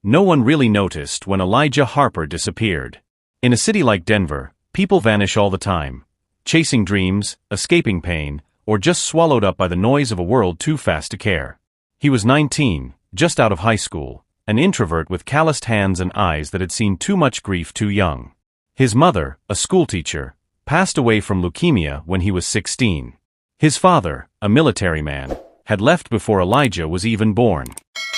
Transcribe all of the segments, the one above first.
No one really noticed when Elijah Harper disappeared. In a city like Denver, people vanish all the time, chasing dreams, escaping pain, or just swallowed up by the noise of a world too fast to care. He was 19, just out of high school, an introvert with calloused hands and eyes that had seen too much grief too young. His mother, a schoolteacher, passed away from leukemia when he was 16. His father, a military man, had left before Elijah was even born.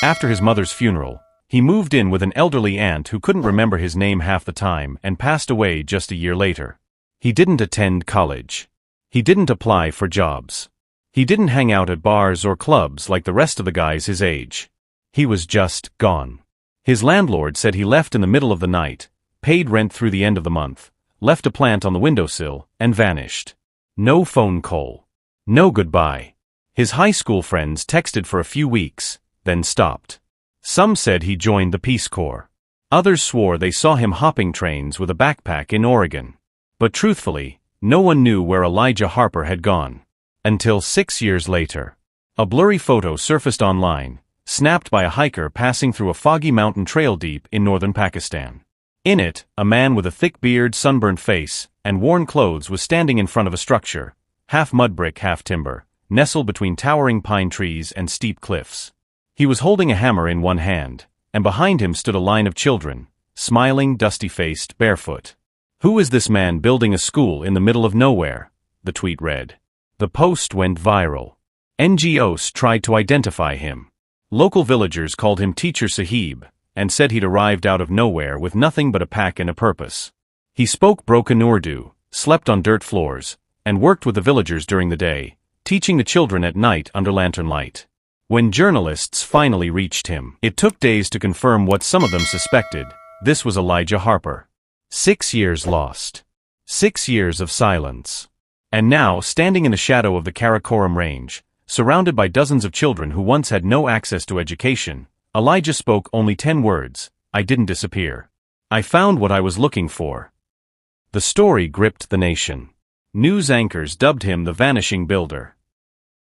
After his mother's funeral, he moved in with an elderly aunt who couldn't remember his name half the time and passed away just a year later. He didn't attend college. He didn't apply for jobs. He didn't hang out at bars or clubs like the rest of the guys his age. He was just gone. His landlord said he left in the middle of the night, paid rent through the end of the month, left a plant on the windowsill, and vanished. No phone call. No goodbye. His high school friends texted for a few weeks, then stopped. Some said he joined the Peace Corps. Others swore they saw him hopping trains with a backpack in Oregon. But truthfully, no one knew where Elijah Harper had gone. Until 6 years later. A blurry photo surfaced online, snapped by a hiker passing through a foggy mountain trail deep in northern Pakistan. In it, a man with a thick beard, sunburnt face, and worn clothes was standing in front of a structure, half mud brick, half timber, nestled between towering pine trees and steep cliffs. He was holding a hammer in one hand, and behind him stood a line of children, smiling, dusty-faced, barefoot. "Who is this man building a school in the middle of nowhere?" the tweet read. The post went viral. NGOs tried to identify him. Local villagers called him Teacher Sahib, and said he'd arrived out of nowhere with nothing but a pack and a purpose. He spoke broken Urdu, slept on dirt floors, and worked with the villagers during the day, teaching the children at night under lantern light. When journalists finally reached him, it took days to confirm what some of them suspected. This was Elijah Harper. 6 years lost. 6 years of silence. And now, standing in the shadow of the Karakoram Range, surrounded by dozens of children who once had no access to education, Elijah spoke only 10 words: "I didn't disappear. I found what I was looking for." The story gripped the nation. News anchors dubbed him the Vanishing Builder.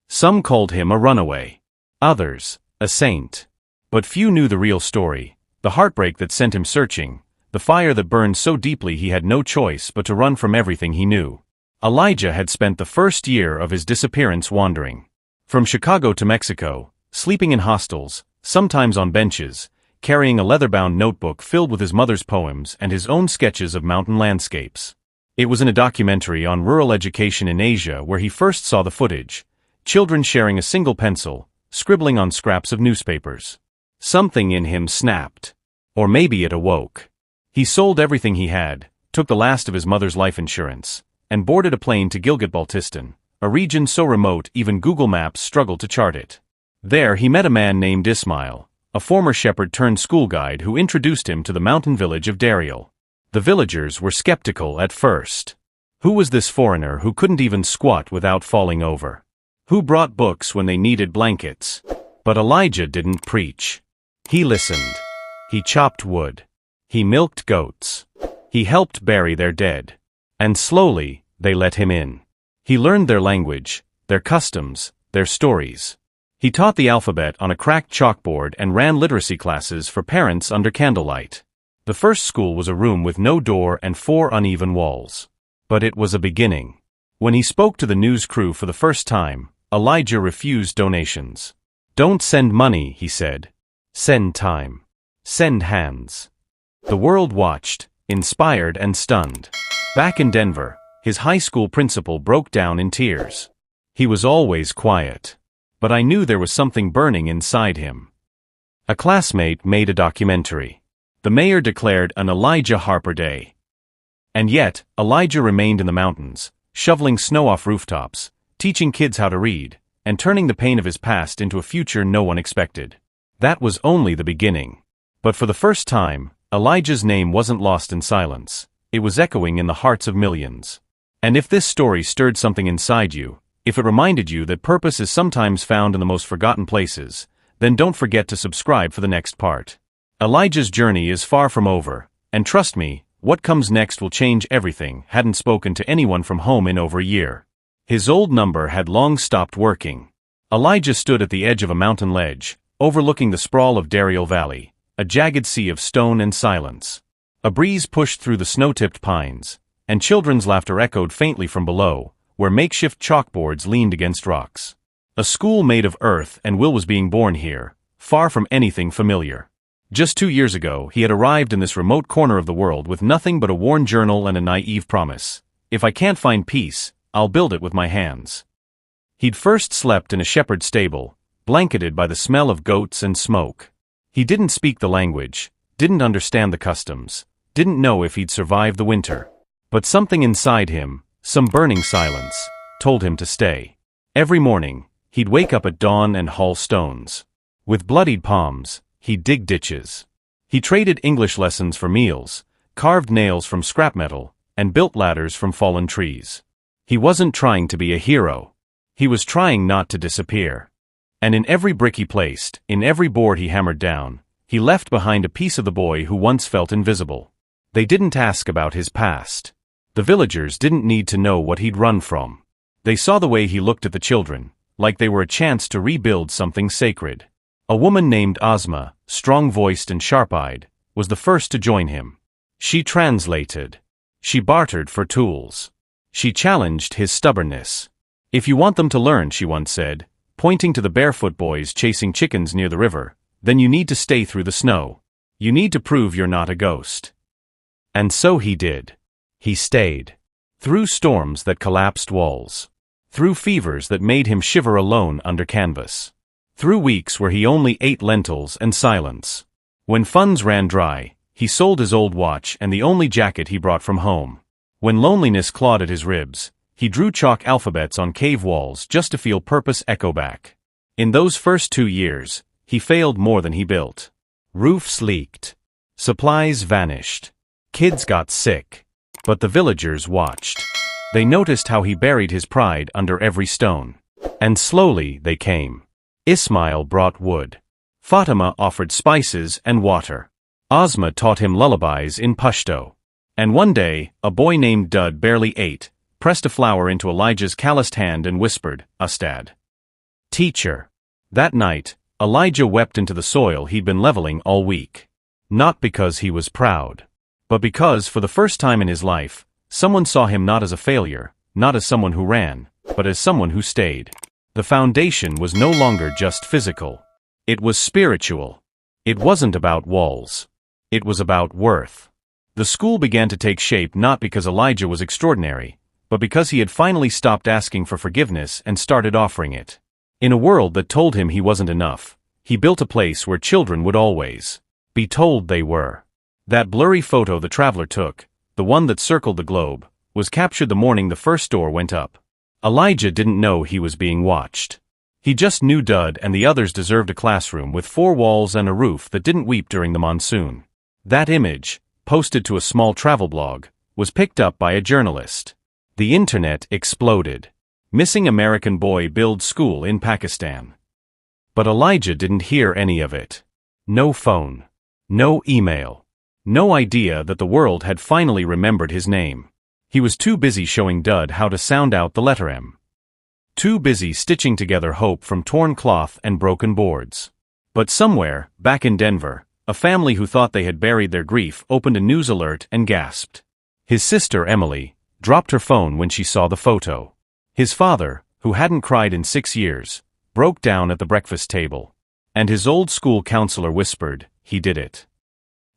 Some called him a runaway. Others, a saint. But few knew the real story, the heartbreak that sent him searching, the fire that burned so deeply he had no choice but to run from everything he knew. Elijah had spent the first year of his disappearance wandering. From Chicago to Mexico, sleeping in hostels, sometimes on benches, carrying a leather-bound notebook filled with his mother's poems and his own sketches of mountain landscapes. It was in a documentary on rural education in Asia where he first saw the footage, children sharing a single pencil, scribbling on scraps of newspapers. Something in him snapped. Or maybe it awoke. He sold everything he had, took the last of his mother's life insurance, and boarded a plane to Gilgit-Baltistan, a region so remote even Google Maps struggled to chart it. There he met a man named Ismail, a former shepherd turned school guide who introduced him to the mountain village of Dariel. The villagers were skeptical at first. Who was this foreigner who couldn't even squat without falling over? Who brought books when they needed blankets? But Elijah didn't preach. He listened. He chopped wood. He milked goats. He helped bury their dead. And slowly, they let him in. He learned their language, their customs, their stories. He taught the alphabet on a cracked chalkboard and ran literacy classes for parents under candlelight. The first school was a room with no door and 4 uneven walls. But it was a beginning. When he spoke to the news crew for the first time, Elijah refused donations. "Don't send money," he said. "Send time. Send hands." The world watched, inspired and stunned. Back in Denver, his high school principal broke down in tears. He was always quiet. But I knew there was something burning inside him. A classmate made a documentary. The mayor declared an Elijah Harper Day. And yet, Elijah remained in the mountains, shoveling snow off rooftops, teaching kids how to read, and turning the pain of his past into a future no one expected. That was only the beginning. But for the first time, Elijah's name wasn't lost in silence. It was echoing in the hearts of millions. And if this story stirred something inside you, if it reminded you that purpose is sometimes found in the most forgotten places, then don't forget to subscribe for the next part. Elijah's journey is far from over, and trust me, what comes next will change everything. Hadn't spoken to anyone from home in over a year. His old number had long stopped working. Elijah stood at the edge of a mountain ledge, overlooking the sprawl of Dariel Valley, a jagged sea of stone and silence. A breeze pushed through the snow-tipped pines, and children's laughter echoed faintly from below, where makeshift chalkboards leaned against rocks. A school made of earth, and Will was being born here, far from anything familiar. Just 2 years ago, he had arrived in this remote corner of the world with nothing but a worn journal and a naive promise. If I can't find peace, I'll build it with my hands. He'd first slept in a shepherd's stable, blanketed by the smell of goats and smoke. He didn't speak the language, didn't understand the customs, didn't know if he'd survive the winter. But something inside him, some burning silence, told him to stay. Every morning, he'd wake up at dawn and haul stones. With bloodied palms, he'd dig ditches. He traded English lessons for meals, carved nails from scrap metal, and built ladders from fallen trees. He wasn't trying to be a hero. He was trying not to disappear. And in every brick he placed, in every board he hammered down, he left behind a piece of the boy who once felt invisible. They didn't ask about his past. The villagers didn't need to know what he'd run from. They saw the way he looked at the children, like they were a chance to rebuild something sacred. A woman named Ozma, strong-voiced and sharp-eyed, was the first to join him. She translated. She bartered for tools. She challenged his stubbornness. "If you want them to learn," she once said, pointing to the barefoot boys chasing chickens near the river, "then you need to stay through the snow. You need to prove you're not a ghost." And so he did. He stayed. Through storms that collapsed walls. Through fevers that made him shiver alone under canvas. Through weeks where he only ate lentils and silence. When funds ran dry, he sold his old watch and the only jacket he brought from home. When loneliness clawed at his ribs, he drew chalk alphabets on cave walls just to feel purpose echo back. In those first 2 years, he failed more than he built. Roofs leaked. Supplies vanished. Kids got sick. But the villagers watched. They noticed how he buried his pride under every stone. And slowly they came. Ismail brought wood. Fatima offered spices and water. Ozma taught him lullabies in Pashto. And one day, a boy named Dud barely ate, pressed a flower into Elijah's calloused hand and whispered, "Ustad." Teacher. That night, Elijah wept into the soil he'd been leveling all week. Not because he was proud, but because, for the first time in his life, someone saw him not as a failure, not as someone who ran, but as someone who stayed. The foundation was no longer just physical. It was spiritual. It wasn't about walls. It was about worth. The school began to take shape not because Elijah was extraordinary, but because he had finally stopped asking for forgiveness and started offering it. In a world that told him he wasn't enough, he built a place where children would always be told they were. That blurry photo the traveler took, the one that circled the globe, was captured the morning the first door went up. Elijah didn't know he was being watched. He just knew Dud and the others deserved a classroom with 4 walls and a roof that didn't weep during the monsoon. That image, posted to a small travel blog, was picked up by a journalist. The internet exploded. Missing American boy builds school in Pakistan. But Elijah didn't hear any of it. No phone. No email. No idea that the world had finally remembered his name. He was too busy showing Dud how to sound out the letter M. Too busy stitching together hope from torn cloth and broken boards. But somewhere, back in Denver, a family who thought they had buried their grief opened a news alert and gasped. His sister, Emily, dropped her phone when she saw the photo. His father, who hadn't cried in 6 years, broke down at the breakfast table. And his old school counselor whispered, "He did it."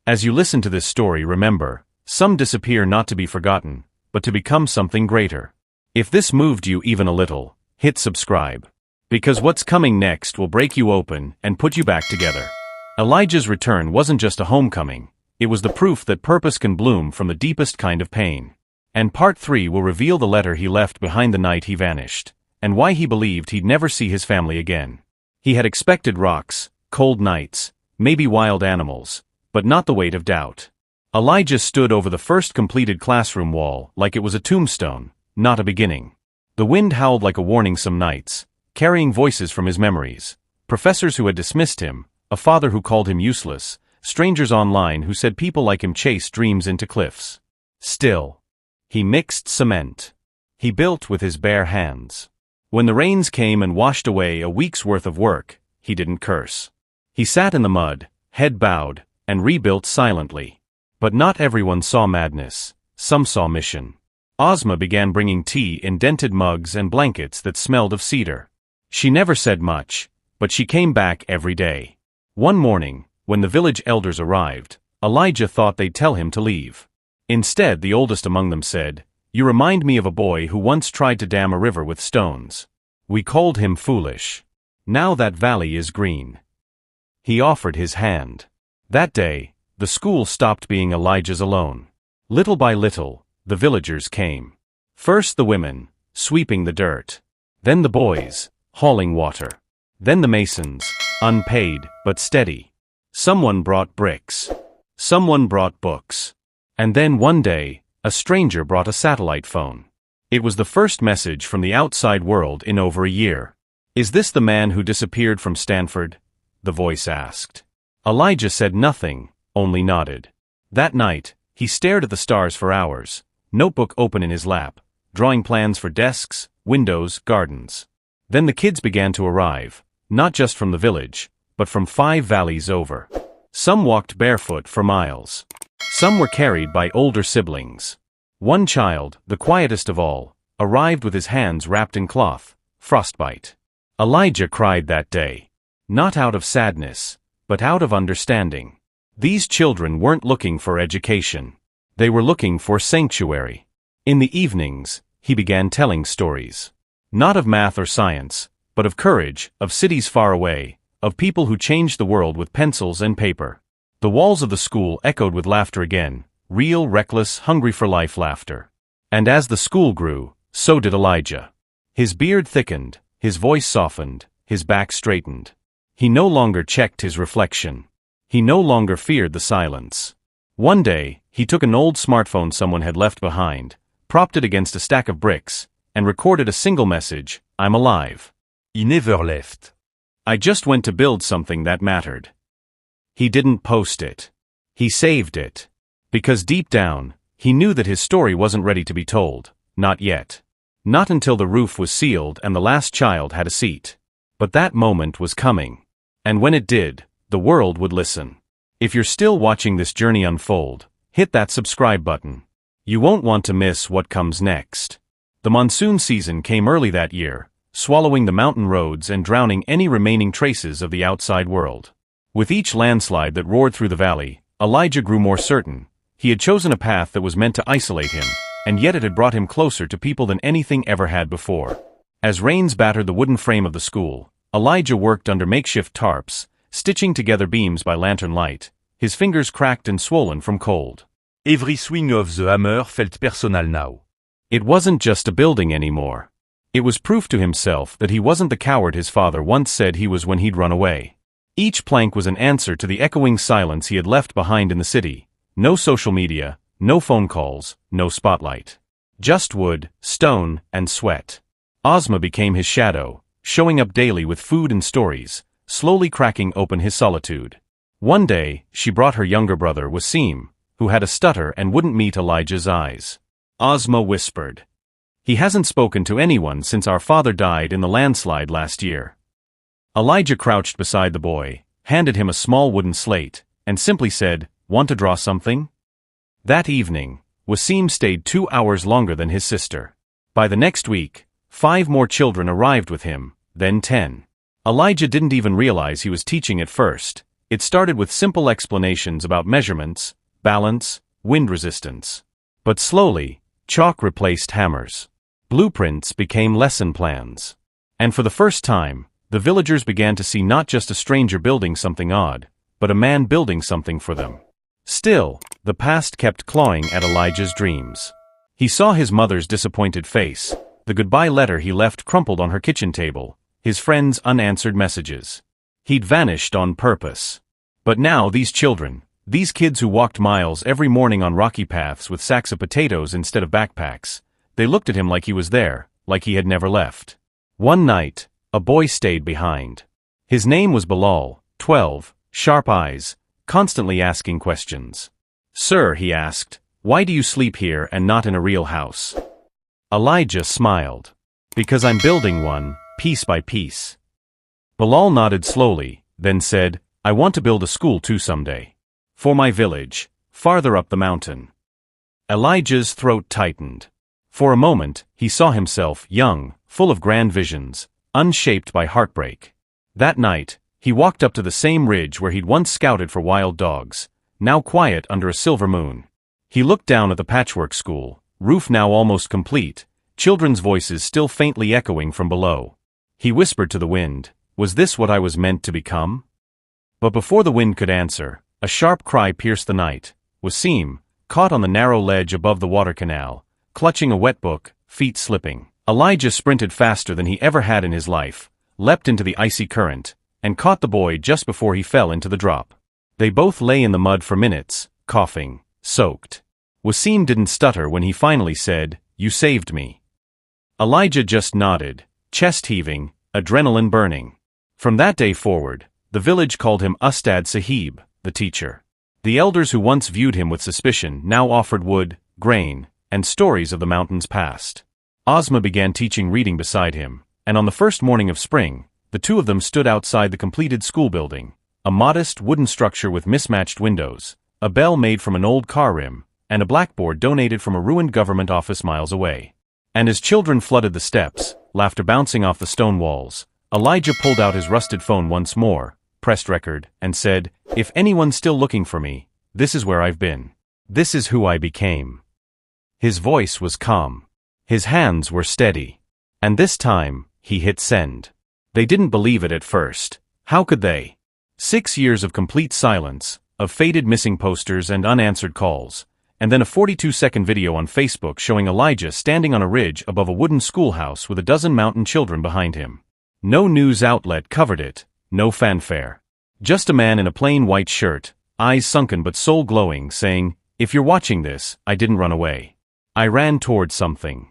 As you listen to this story, remember, some disappear not to be forgotten, but to become something greater. If this moved you even a little, hit subscribe. Because what's coming next will break you open and put you back together. Elijah's return wasn't just a homecoming, it was the proof that purpose can bloom from the deepest kind of pain. And part 3 will reveal the letter he left behind the night he vanished, and why he believed he'd never see his family again. He had expected rocks, cold nights, maybe wild animals, but not the weight of doubt. Elijah stood over the first completed classroom wall like it was a tombstone, not a beginning. The wind howled like a warning some nights, carrying voices from his memories. Professors who had dismissed him, a father who called him useless, strangers online who said people like him chased dreams into cliffs. Still, he mixed cement. He built with his bare hands. When the rains came and washed away a week's worth of work, he didn't curse. He sat in the mud, head bowed, and rebuilt silently. But not everyone saw madness. Some saw mission. Ozma began bringing tea in dented mugs and blankets that smelled of cedar. She never said much, but she came back every day. One morning, when the village elders arrived, Elijah thought they'd tell him to leave. Instead, the oldest among them said, "You remind me of a boy who once tried to dam a river with stones. We called him foolish. Now that valley is green." He offered his hand. That day, the school stopped being Elijah's alone. Little by little, the villagers came. First the women, sweeping the dirt. Then the boys, hauling water. Then the masons, unpaid but steady. Someone brought bricks. Someone brought books. And then one day, a stranger brought a satellite phone. It was the first message from the outside world in over a year. "Is this the man who disappeared from Stanford?" the voice asked. Elijah said nothing, only nodded. That night, he stared at the stars for hours, notebook open in his lap, drawing plans for desks, windows, gardens. Then the kids began to arrive, not just from the village, but from 5 valleys over. Some walked barefoot for miles. Some were carried by older siblings. One child, the quietest of all, arrived with his hands wrapped in cloth, frostbite. Elijah cried that day. Not out of sadness, but out of understanding. These children weren't looking for education. They were looking for sanctuary. In the evenings, he began telling stories. Not of math or science, but of courage, of cities far away, of people who changed the world with pencils and paper. The walls of the school echoed with laughter again, real, reckless, hungry for life laughter. And as the school grew, so did Elijah. His beard thickened, his voice softened, his back straightened. He no longer checked his reflection. He no longer feared the silence. One day, he took an old smartphone someone had left behind, propped it against a stack of bricks, and recorded a single message, "I'm alive. He never left. I just went to build something that mattered." He didn't post it. He saved it. Because deep down, he knew that his story wasn't ready to be told, not yet. Not until the roof was sealed and the last child had a seat. But that moment was coming. And when it did, the world would listen. If you're still watching this journey unfold, hit that subscribe button. You won't want to miss what comes next. The monsoon season came early that year, swallowing the mountain roads and drowning any remaining traces of the outside world. With each landslide that roared through the valley, Elijah grew more certain. He had chosen a path that was meant to isolate him, and yet it had brought him closer to people than anything ever had before. As rains battered the wooden frame of the school, Elijah worked under makeshift tarps, stitching together beams by lantern light, his fingers cracked and swollen from cold. Every swing of the hammer felt personal now. It wasn't just a building anymore. It was proof to himself that he wasn't the coward his father once said he was when he'd run away. Each plank was an answer to the echoing silence he had left behind in the city. No social media, no phone calls, no spotlight. Just wood, stone, and sweat. Ozma became his shadow, showing up daily with food and stories, slowly cracking open his solitude. One day, she brought her younger brother Wasim, who had a stutter and wouldn't meet Elijah's eyes. Ozma whispered, "He hasn't spoken to anyone since our father died in the landslide last year." Elijah crouched beside the boy, handed him a small wooden slate, and simply said, "Want to draw something?" That evening, Wasim stayed 2 hours longer than his sister. By the next week, 5 more children arrived with him, then 10. Elijah didn't even realize he was teaching at first. It started with simple explanations about measurements, balance, wind resistance. But slowly, chalk replaced hammers. Blueprints became lesson plans. And for the first time, the villagers began to see not just a stranger building something odd, but a man building something for them. Still, the past kept clawing at Elijah's dreams. He saw his mother's disappointed face, the goodbye letter he left crumpled on her kitchen table, his friends' unanswered messages. He'd vanished on purpose. But now these children, these kids who walked miles every morning on rocky paths with sacks of potatoes instead of backpacks, they looked at him like he was there, like he had never left. One night, a boy stayed behind. His name was Bilal, 12, sharp eyes, constantly asking questions. "Sir," he asked, "why do you sleep here and not in a real house?" Elijah smiled. "Because I'm building one, piece by piece." Bilal nodded slowly, then said, "I want to build a school too someday. For my village, farther up the mountain. Elijah's throat tightened. For a moment, he saw himself young, full of grand visions, unshaped by heartbreak. That night, he walked up to the same ridge where he'd once scouted for wild dogs, now quiet under a silver moon. He looked down at the patchwork school, roof now almost complete, children's voices still faintly echoing from below. He whispered to the wind, "Was this what I was meant to become?" But before the wind could answer, a sharp cry pierced the night. Wasim, caught on the narrow ledge above the water canal, clutching a wet book, feet slipping. Elijah sprinted faster than he ever had in his life, leapt into the icy current, and caught the boy just before he fell into the drop. They both lay in the mud for minutes, coughing, soaked. Wasim didn't stutter when he finally said, "You saved me." Elijah just nodded, chest heaving, adrenaline burning. From that day forward, the village called him Ustad Sahib, the teacher. The elders who once viewed him with suspicion now offered wood, grain, and stories of the mountain's past. Ozma began teaching reading beside him, and on the first morning of spring, the two of them stood outside the completed school building, a modest wooden structure with mismatched windows, a bell made from an old car rim, and a blackboard donated from a ruined government office miles away. And as children flooded the steps, laughter bouncing off the stone walls, Elijah pulled out his rusted phone once more, pressed record, and said, "If anyone's still looking for me, this is where I've been. This is who I became." His voice was calm. His hands were steady. And this time, he hit send. They didn't believe it at first. How could they? 6 years of complete silence, of faded missing posters and unanswered calls, and then a 42-second video on Facebook showing Elijah standing on a ridge above a wooden schoolhouse with a dozen mountain children behind him. No news outlet covered it, no fanfare. Just a man in a plain white shirt, eyes sunken but soul glowing, saying, "If you're watching this, I didn't run away. I ran toward something."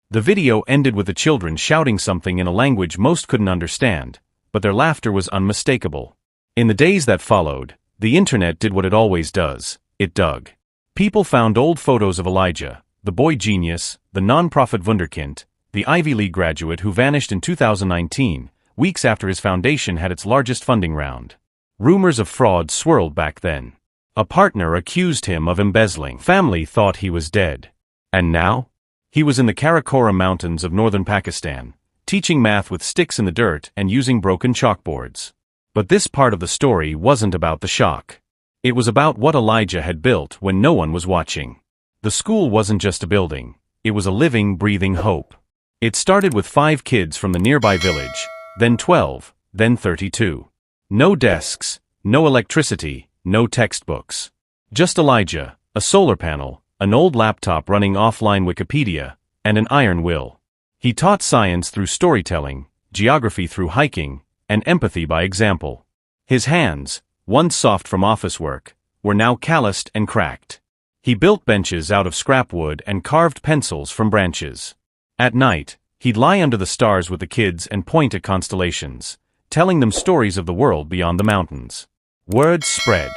The video ended with the children shouting something in a language most couldn't understand, but their laughter was unmistakable. In the days that followed, the internet did what it always does, it dug. People found old photos of Elijah, the boy genius, the non-profit wunderkind, the Ivy League graduate who vanished in 2019, weeks after his foundation had its largest funding round. Rumors of fraud swirled back then. A partner accused him of embezzling. Family thought he was dead. And now? He was in the Karakoram Mountains of northern Pakistan, teaching math with sticks in the dirt and using broken chalkboards. But this part of the story wasn't about the shock. It was about what Elijah had built when no one was watching. The school wasn't just a building, it was a living, breathing hope. It started with 5 kids from the nearby village, then 12, then 32. No desks, no electricity, no textbooks. Just Elijah, a solar panel, an old laptop running offline Wikipedia, and an iron will. He taught science through storytelling, geography through hiking, and empathy by example. His hands, once soft from office work, were now calloused and cracked. He built benches out of scrap wood and carved pencils from branches. At night, he'd lie under the stars with the kids and point at constellations, telling them stories of the world beyond the mountains. Word spread.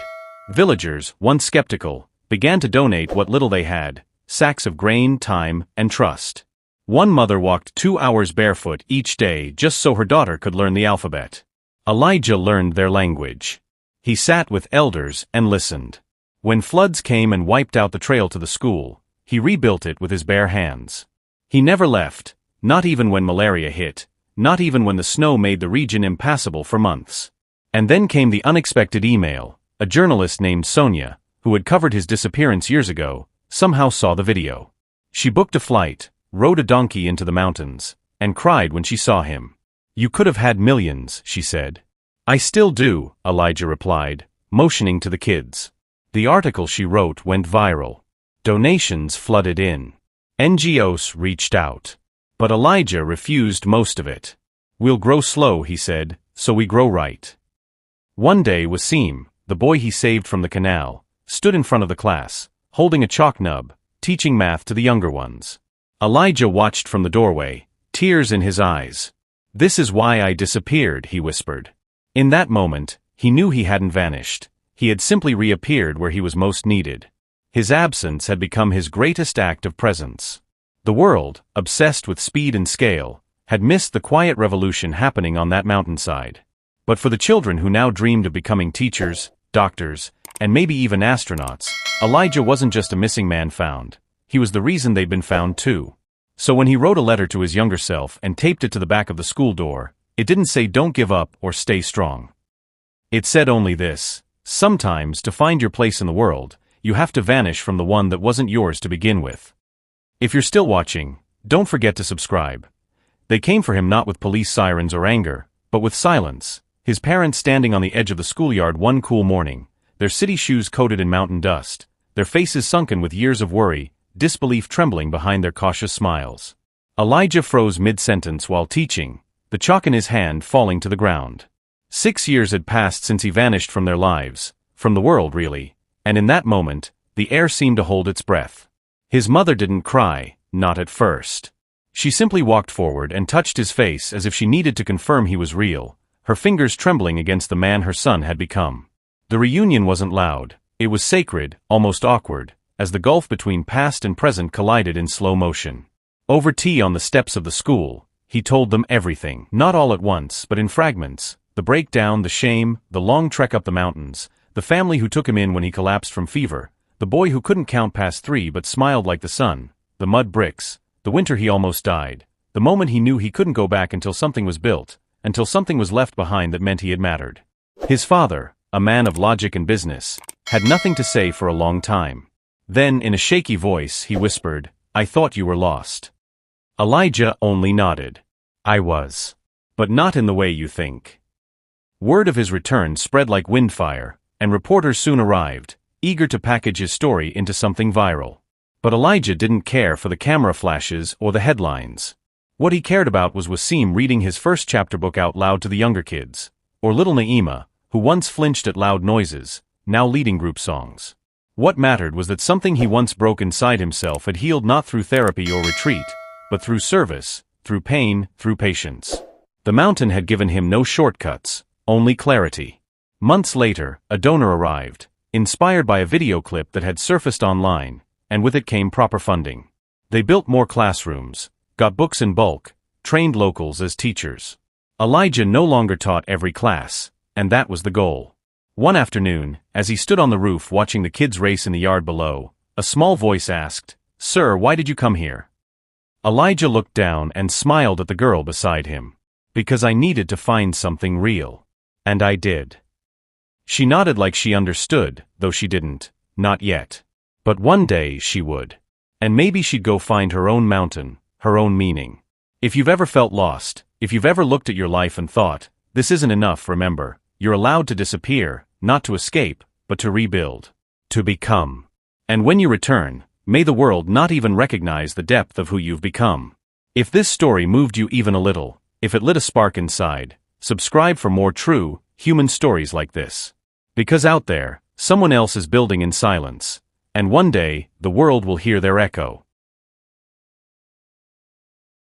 Villagers, once skeptical, began to donate what little they had, sacks of grain, time, and trust. One mother walked 2 hours barefoot each day just so her daughter could learn the alphabet. Elijah learned their language. He sat with elders and listened. When floods came and wiped out the trail to the school, he rebuilt it with his bare hands. He never left, not even when malaria hit, not even when the snow made the region impassable for months. And then came the unexpected email. A journalist named Sonia, who had covered his disappearance years ago, somehow saw the video. She booked a flight, rode a donkey into the mountains, and cried when she saw him. "You could have had millions," she said. "I still do," Elijah replied, motioning to the kids. The article she wrote went viral. Donations flooded in. NGOs reached out. But Elijah refused most of it. "We'll grow slow," he said, "so we grow right." One day Wasim, the boy he saved from the canal, stood in front of the class, holding a chalk nub, teaching math to the younger ones. Elijah watched from the doorway, tears in his eyes. "This is why I disappeared," he whispered. In that moment, he knew he hadn't vanished. He had simply reappeared where he was most needed. His absence had become his greatest act of presence. The world, obsessed with speed and scale, had missed the quiet revolution happening on that mountainside. But for the children who now dreamed of becoming teachers, doctors, and maybe even astronauts, Elijah wasn't just a missing man found. He was the reason they'd been found too. So when he wrote a letter to his younger self and taped it to the back of the school door, it didn't say don't give up or stay strong. It said only this: sometimes, to find your place in the world, you have to vanish from the one that wasn't yours to begin with. If you're still watching, don't forget to subscribe. They came for him not with police sirens or anger, but with silence. His parents standing on the edge of the schoolyard one cool morning, their city shoes coated in mountain dust, their faces sunken with years of worry, disbelief trembling behind their cautious smiles. Elijah froze mid-sentence while teaching, the chalk in his hand falling to the ground. 6 years had passed since he vanished from their lives, from the world really, and in that moment, the air seemed to hold its breath. His mother didn't cry, not at first. She simply walked forward and touched his face as if she needed to confirm he was real, her fingers trembling against the man her son had become. The reunion wasn't loud, it was sacred, almost awkward, as the gulf between past and present collided in slow motion. Over tea on the steps of the school, he told them everything, not all at once, but in fragments: the breakdown, the shame, the long trek up the mountains, the family who took him in when he collapsed from fever, the boy who couldn't count past 3 but smiled like the sun, the mud bricks, the winter he almost died, the moment he knew he couldn't go back until something was built, until something was left behind that meant he had mattered. His father, a man of logic and business, had nothing to say for a long time. Then, in a shaky voice, he whispered, "I thought you were lost." Elijah only nodded. "I was. But not in the way you think." Word of his return spread like wildfire, and reporters soon arrived, eager to package his story into something viral. But Elijah didn't care for the camera flashes or the headlines. What he cared about was Wasim reading his first chapter book out loud to the younger kids, or little Naima, who once flinched at loud noises, now leading group songs. What mattered was that something he once broke inside himself had healed not through therapy or retreat, but through service, through pain, through patience. The mountain had given him no shortcuts, only clarity. Months later, a donor arrived, inspired by a video clip that had surfaced online, and with it came proper funding. They built more classrooms, got books in bulk, trained locals as teachers. Elijah no longer taught every class, and that was the goal. One afternoon, as he stood on the roof watching the kids race in the yard below, a small voice asked, "Sir, why did you come here?" Elijah looked down and smiled at the girl beside him. "Because I needed to find something real. And I did." She nodded like she understood, though she didn't, not yet. But one day she would. And maybe she'd go find her own mountain, her own meaning. If you've ever felt lost, if you've ever looked at your life and thought, "This isn't enough," remember, you're allowed to disappear, not to escape, but to rebuild. To become. And when you return, may the world not even recognize the depth of who you've become. If this story moved you even a little, if it lit a spark inside, subscribe for more true, human stories like this. Because out there, someone else is building in silence. And one day, the world will hear their echo.